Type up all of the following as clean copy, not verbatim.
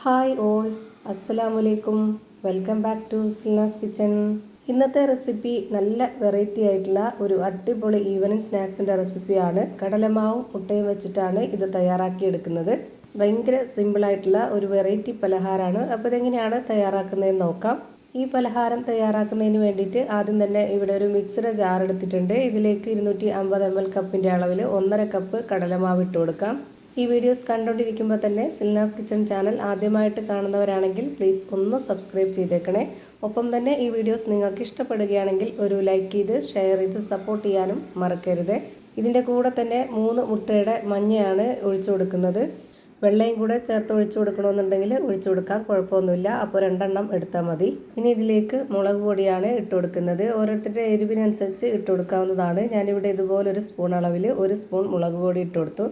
Hi all, അസ്സലാമലൈക്കും. Welcome back to Silna's kitchen. ഇന്നത്തെ recipe നല്ല വെറൈറ്റി ആയിട്ടുള്ള ഒരു അടിപൊളി ഈവനിങ് സ്നാക്സിൻ്റെ റെസിപ്പിയാണ്. കടലമാവും മുട്ടയും വെച്ചിട്ടാണ് ഇത് തയ്യാറാക്കിയെടുക്കുന്നത്. ഭയങ്കര സിമ്പിളായിട്ടുള്ള ഒരു വെറൈറ്റി പലഹാരമാണ്. അപ്പോൾ ഇതെങ്ങനെയാണ് തയ്യാറാക്കുന്നതെന്ന് നോക്കാം. ഈ പലഹാരം തയ്യാറാക്കുന്നതിന് വേണ്ടിയിട്ട് ആദ്യം തന്നെ ഇവിടെ ഒരു മിക്സിയുടെ ജാർ എടുത്തിട്ടുണ്ട്. ഇതിലേക്ക് 250 ml കപ്പിൻ്റെ അളവിൽ 1.5 കപ്പ് കടലമാവ് ഇട്ട് കൊടുക്കാം. ഈ വീഡിയോസ് കണ്ടുകൊണ്ടിരിക്കുമ്പോൾ തന്നെ സിൽനാസ് കിച്ചൺ ചാനൽ ആദ്യമായിട്ട് കാണുന്നവരാണെങ്കിൽ പ്ലീസ് ഒന്ന് സബ്സ്ക്രൈബ് ചെയ്തേക്കണേ. ഒപ്പം തന്നെ ഈ വീഡിയോസ് നിങ്ങൾക്ക് ഇഷ്ടപ്പെടുകയാണെങ്കിൽ ഒരു ലൈക്ക് ചെയ്ത് ഷെയർ ചെയ്ത് സപ്പോർട്ട് ചെയ്യാനും മറക്കരുത്. ഇതിൻ്റെ കൂടെ തന്നെ 3 മുട്ടയുടെ മഞ്ഞയാണ് ഒഴിച്ചു കൊടുക്കുന്നത്. വെള്ളയും കൂടെ ചേർത്ത് ഒഴിച്ചു കൊടുക്കണമെന്നുണ്ടെങ്കിൽ ഒഴിച്ചു കൊടുക്കാം, കുഴപ്പമൊന്നുമില്ല. അപ്പോൾ 2 എണ്ണം എടുത്താൽ മതി. ഇനി ഇതിലേക്ക് മുളക് പൊടിയാണ് ഇട്ട് കൊടുക്കുന്നത്. ഓരോരുത്തരുടെ എരിവിനനുസരിച്ച് ഇട്ട് കൊടുക്കാവുന്നതാണ്. ഞാനിവിടെ ഇതുപോലെ ഒരു സ്പൂൺ അളവിൽ 1 സ്പൂൺ മുളക് പൊടി ഇട്ട് കൊടുത്തു.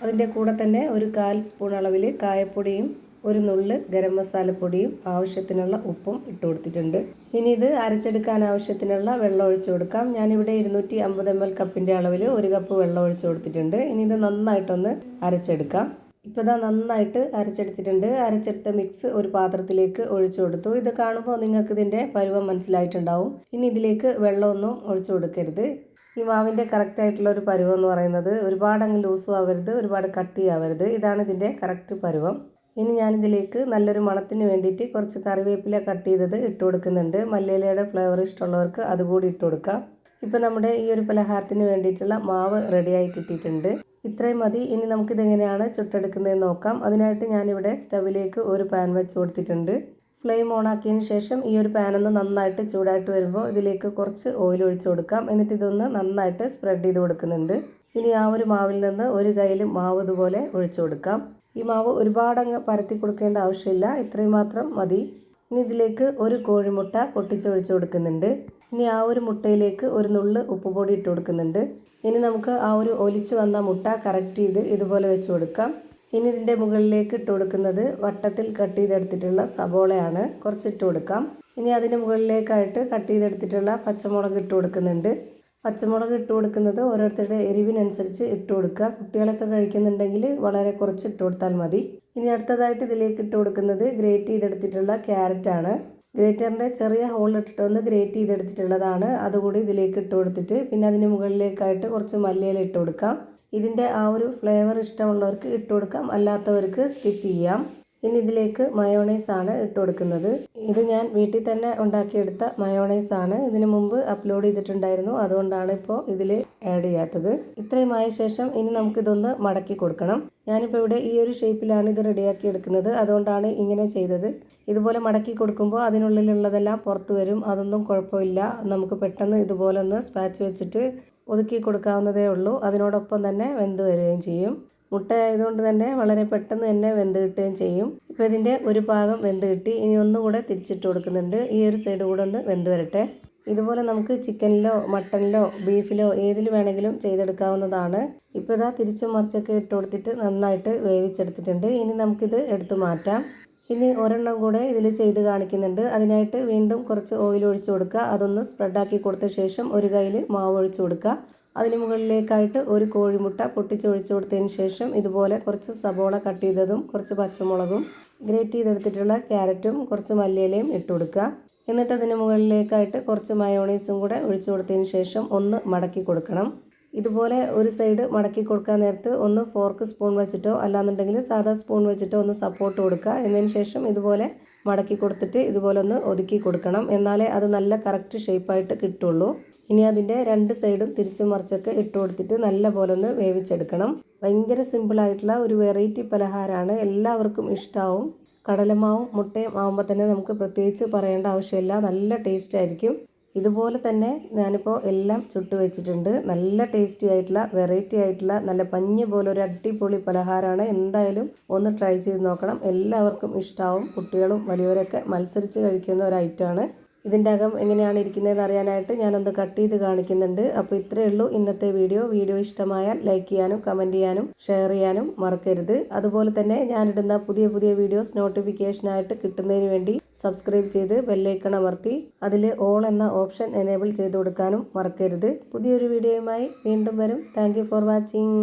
അതിൻ്റെ കൂടെ തന്നെ ഒരു 1/4 സ്പൂൺ അളവിൽ കായപ്പൊടിയും 1 നുള്ള് ഗരം മസാലപ്പൊടിയും ആവശ്യത്തിനുള്ള ഉപ്പും ഇട്ട് കൊടുത്തിട്ടുണ്ട്. ഇനി ഇത് അരച്ചെടുക്കാൻ ആവശ്യത്തിനുള്ള വെള്ളം ഒഴിച്ചു കൊടുക്കാം. ഞാനിവിടെ 250 ml കപ്പിൻ്റെ അളവിൽ 1 കപ്പ് വെള്ളം ഒഴിച്ചു കൊടുത്തിട്ടുണ്ട്. ഇനി ഇത് നന്നായിട്ടൊന്ന് അരച്ചെടുക്കാം. ഇപ്പോൾ ഇതാ നന്നായിട്ട് അരച്ചെടുത്തിട്ടുണ്ട്. അരച്ചെടുത്ത മിക്സ് ഒരു പാത്രത്തിലേക്ക് ഒഴിച്ചു കൊടുത്തു. ഇത് കാണുമ്പോൾ നിങ്ങൾക്ക് ഇതിൻ്റെ പരുവം മനസ്സിലായിട്ടുണ്ടാവും. ഇനി ഇതിലേക്ക് വെള്ളമൊന്നും ഒഴിച്ചു കൊടുക്കരുത്. ഈ മാവിൻ്റെ കറക്റ്റായിട്ടുള്ള ഒരു പരുവം എന്ന് പറയുന്നത് ഒരുപാട് അങ്ങ് ലൂസും ആവരുത്, ഒരുപാട് കട്ടിയാവരുത്. ഇതാണ് ഇതിൻ്റെ കറക്റ്റ് പരുവം. ഇനി ഞാനിതിലേക്ക് നല്ലൊരു മണത്തിന് വേണ്ടിയിട്ട് കുറച്ച് കറിവേപ്പില കട്ട് ചെയ്തത് ഇട്ട് കൊടുക്കുന്നുണ്ട്. മല്ലിയിലയുടെ ഫ്ലേവർ ഇഷ്ടമുള്ളവർക്ക് അതുകൂടി ഇട്ട് കൊടുക്കാം. ഇപ്പോൾ നമ്മുടെ ഈ ഒരു പലഹാരത്തിന് വേണ്ടിയിട്ടുള്ള മാവ് റെഡിയായി കിട്ടിയിട്ടുണ്ട്. ഇത്രയും മതി. ഇനി നമുക്കിതെങ്ങനെയാണ് ചുട്ടെടുക്കുന്നതെന്ന് നോക്കാം. അതിനായിട്ട് ഞാനിവിടെ സ്റ്റവിലേക്ക് ഒരു പാൻ വെച്ച് കൊടുത്തിട്ടുണ്ട്. ഫ്ലെയിം ഓൺ ആക്കിയതിന് ശേഷം ഈ ഒരു പാനൊന്ന് നന്നായിട്ട് ചൂടായിട്ട് വരുമ്പോൾ ഇതിലേക്ക് കുറച്ച് ഓയിൽ ഒഴിച്ച് കൊടുക്കാം. എന്നിട്ട് ഇതൊന്ന് നന്നായിട്ട് സ്പ്രെഡ് ചെയ്ത് കൊടുക്കുന്നുണ്ട്. ഇനി ആ ഒരു മാവിൽ നിന്ന് ഒരു കയ്യിൽ മാവ് ഇതുപോലെ ഒഴിച്ചു കൊടുക്കാം. ഈ മാവ് ഒരുപാടങ്ങ് പരത്തി കൊടുക്കേണ്ട ആവശ്യമില്ല, ഇത്രയും മാത്രം മതി. ഇനി ഇതിലേക്ക് ഒരു കോഴിമുട്ട പൊട്ടിച്ചൊഴിച്ച് കൊടുക്കുന്നുണ്ട്. ഇനി ആ ഒരു മുട്ടയിലേക്ക് 1 നുള്ള് ഉപ്പുപൊടി ഇട്ട് കൊടുക്കുന്നുണ്ട്. ഇനി നമുക്ക് ആ ഒരു ഒലിച്ച് വന്ന മുട്ട കറക്റ്റ് ചെയ്ത് ഇതുപോലെ വെച്ച് കൊടുക്കാം. ഇനി ഇതിൻ്റെ മുകളിലേക്ക് ഇട്ട് കൊടുക്കുന്നത് വട്ടത്തിൽ കട്ട് ചെയ്തെടുത്തിട്ടുള്ള സബോളയാണ്. കുറച്ചിട്ട് കൊടുക്കാം. ഇനി അതിന് മുകളിലേക്കായിട്ട് കട്ട് ചെയ്തെടുത്തിട്ടുള്ള പച്ചമുളക് ഇട്ട് കൊടുക്കുന്നുണ്ട്. പച്ചമുളക് ഇട്ട് കൊടുക്കുന്നത് ഓരോരുത്തരുടെ എരിവിനനുസരിച്ച് ഇട്ട് കൊടുക്കുക. കുട്ടികളൊക്കെ കഴിക്കുന്നുണ്ടെങ്കിൽ വളരെ കുറച്ച് ഇട്ട് കൊടുത്താൽ മതി. ഇനി അടുത്തതായിട്ട് ഇതിലേക്ക് ഇട്ട് കൊടുക്കുന്നത് ഗ്രേറ്റ് ചെയ്തെടുത്തിട്ടുള്ള ക്യാരറ്റാണ്. ഗ്രേറ്ററിൻ്റെ ചെറിയ ഹോളിട്ടിട്ടൊന്ന് ഗ്രേറ്റ് ചെയ്തെടുത്തിട്ടുള്ളതാണ്. അതുകൂടി ഇതിലേക്ക് ഇട്ട് കൊടുത്തിട്ട് പിന്നെ അതിന് മുകളിലേക്കായിട്ട് കുറച്ച് മല്ലിയില ഇട്ട് കൊടുക്കാം. ഇതിൻ്റെ ആ ഒരു ഫ്ലേവർ ഇഷ്ടമുള്ളവർക്ക് ഇട്ട് കൊടുക്കാം, അല്ലാത്തവർക്ക് സ്കിപ്പ് ചെയ്യാം. ഇനി ഇതിലേക്ക് മയോണൈസാണ് ഇട്ട് കൊടുക്കുന്നത്. ഇത് ഞാൻ വീട്ടിൽ തന്നെ ഉണ്ടാക്കിയെടുത്ത മയോണൈസാണ്. ഇതിന് മുമ്പ് അപ്ലോഡ് ചെയ്തിട്ടുണ്ടായിരുന്നു, അതുകൊണ്ടാണ് ഇപ്പോൾ ഇതിൽ ആഡ് ചെയ്യാത്തത്. ഇത്രയും ആയ ശേഷം ഇനി നമുക്കിതൊന്ന് മടക്കി കൊടുക്കണം. ഞാനിപ്പോൾ ഇവിടെ ഈ ഒരു ഷേപ്പിലാണ് ഇത് റെഡിയാക്കി എടുക്കുന്നത്, അതുകൊണ്ടാണ് ഇങ്ങനെ ചെയ്തത്. ഇതുപോലെ മടക്കി കൊടുക്കുമ്പോൾ അതിനുള്ളിലുള്ളതെല്ലാം പുറത്ത് വരും. അതൊന്നും കുഴപ്പമില്ല. നമുക്ക് പെട്ടെന്ന് ഇതുപോലെ ഒന്ന് സ്പാച്ച് വെച്ചിട്ട് ഒതുക്കി കൊടുക്കാവുന്നതേ ഉള്ളൂ. അതിനോടൊപ്പം തന്നെ വെന്ത് വരികയും ചെയ്യും. മുട്ട ആയതുകൊണ്ട് തന്നെ വളരെ പെട്ടെന്ന് തന്നെ വെന്ത് കിട്ടുകയും ചെയ്യും. ഇപ്പോൾ ഇതിൻ്റെ ഒരു ഭാഗം വെന്ത് കിട്ടി. ഇനി ഒന്നുകൂടെ തിരിച്ചിട്ട് കൊടുക്കുന്നുണ്ട്. ഈ ഒരു സൈഡ് കൂടെ ഒന്ന് വെന്ത് വരട്ടെ. ഇതുപോലെ നമുക്ക് ചിക്കനിലോ മട്ടനിലോ ബീഫിലോ ഏതിൽ വേണമെങ്കിലും ചെയ്തെടുക്കാവുന്നതാണ്. ഇപ്പോൾ ഇതാ തിരിച്ചും മറിച്ചൊക്കെ ഇട്ട് കൊടുത്തിട്ട് നന്നായിട്ട് വേവിച്ചെടുത്തിട്ടുണ്ട്. ഇനി നമുക്കിത് എടുത്ത് മാറ്റാം. ഇനി ഒരെണ്ണം കൂടെ ഇതിൽ ചെയ്ത് കാണിക്കുന്നുണ്ട്. അതിനായിട്ട് വീണ്ടും കുറച്ച് ഓയിൽ ഒഴിച്ച് കൊടുക്കുക. അതൊന്ന് സ്പ്രെഡാക്കി കൊടുത്ത ശേഷം ഒരു കയ്യിൽ മാവ് ഒഴിച്ച് കൊടുക്കുക. അതിന് മുകളിലേക്കായിട്ട് ഒരു കോഴിമുട്ട പൊട്ടിച്ചൊഴിച്ച് കൊടുത്തതിന് ശേഷം ഇതുപോലെ കുറച്ച് സബോള കട്ട് ചെയ്തതും കുറച്ച് പച്ചമുളകും ഗ്രേറ്റ് ചെയ്തെടുത്തിട്ടുള്ള ക്യാരറ്റും കുറച്ച് മല്ലിയിലയും ഇട്ട് കൊടുക്കുക. എന്നിട്ട് അതിന് മുകളിലേക്കായിട്ട് കുറച്ച് മയോണൈസും കൂടെ ഒഴിച്ച് കൊടുത്തതിന് ശേഷം ഒന്ന് മടക്കി കൊടുക്കണം. ഇതുപോലെ ഒരു സൈഡ് മടക്കി കൊടുക്കാൻ നേരത്ത് ഒന്ന് ഫോർക്ക് സ്പൂൺ വെച്ചിട്ടോ അല്ലാന്നുണ്ടെങ്കിൽ സാധാ സ്പൂൺ വെച്ചിട്ടോ ഒന്ന് സപ്പോർട്ട് കൊടുക്കുക. എന്നതിന് ശേഷം ഇതുപോലെ മടക്കി കൊടുത്തിട്ട് ഇതുപോലെ ഒന്ന് ഒതുക്കി കൊടുക്കണം. എന്നാലേ അത് നല്ല കറക്റ്റ് ഷേപ്പായിട്ട് കിട്ടുള്ളൂ. ഇനി അതിൻ്റെ 2 സൈഡും തിരിച്ചും മറിച്ചൊക്കെ ഇട്ട് കൊടുത്തിട്ട് നല്ല പോലെ ഒന്ന് വേവിച്ചെടുക്കണം. ഭയങ്കര സിമ്പിളായിട്ടുള്ള ഒരു വെറൈറ്റി പലഹാരമാണ്, എല്ലാവർക്കും ഇഷ്ടമാവും. കടലമാവും മുട്ടയും ആകുമ്പോൾ തന്നെ നമുക്ക് പ്രത്യേകിച്ച് പറയേണ്ട ആവശ്യമില്ല, നല്ല ടേസ്റ്റ് ആയിരിക്കും. ഇതുപോലെ തന്നെ ഞാനിപ്പോൾ എല്ലാം ചുട്ട് വെച്ചിട്ടുണ്ട്. നല്ല ടേസ്റ്റി ആയിട്ടുള്ള വെറൈറ്റി ആയിട്ടുള്ള നല്ല പഞ്ഞി പോലെ ഒരു അടിപൊളി പലഹാരമാണ്. എന്തായാലും ഒന്ന് ട്രൈ ചെയ്ത് നോക്കണം, എല്ലാവർക്കും ഇഷ്ടമാവും. കുട്ടികളും വലിയവരൊക്കെ മത്സരിച്ച് കഴിക്കുന്ന ഒരു ഐറ്റമാണ്. ഇതിൻ്റെ അകം എങ്ങനെയാണ് ഇരിക്കുന്നതെന്ന് അറിയാനായിട്ട് ഞാനൊന്ന് കട്ട് ചെയ്ത് കാണിക്കുന്നുണ്ട്. അപ്പോൾ ഇത്രയേ ഉള്ളൂ ഇന്നത്തെ വീഡിയോ ഇഷ്ടമായാൽ ലൈക്ക് ചെയ്യാനും കമൻറ്റ് ചെയ്യാനും ഷെയർ ചെയ്യാനും മറക്കരുത്. അതുപോലെ തന്നെ ഞാനിടുന്ന പുതിയ വീഡിയോസ് നോട്ടിഫിക്കേഷനായിട്ട് കിട്ടുന്നതിന് വേണ്ടി സബ്സ്ക്രൈബ് ചെയ്ത് ബെല്ലൈക്കൺ അമർത്തി അതിൽ ഓൾ എന്ന ഓപ്ഷൻ എനേബിൾ ചെയ്ത് കൊടുക്കാനും മറക്കരുത്. പുതിയൊരു വീഡിയോയുമായി വീണ്ടും വരും. Thank you for watching.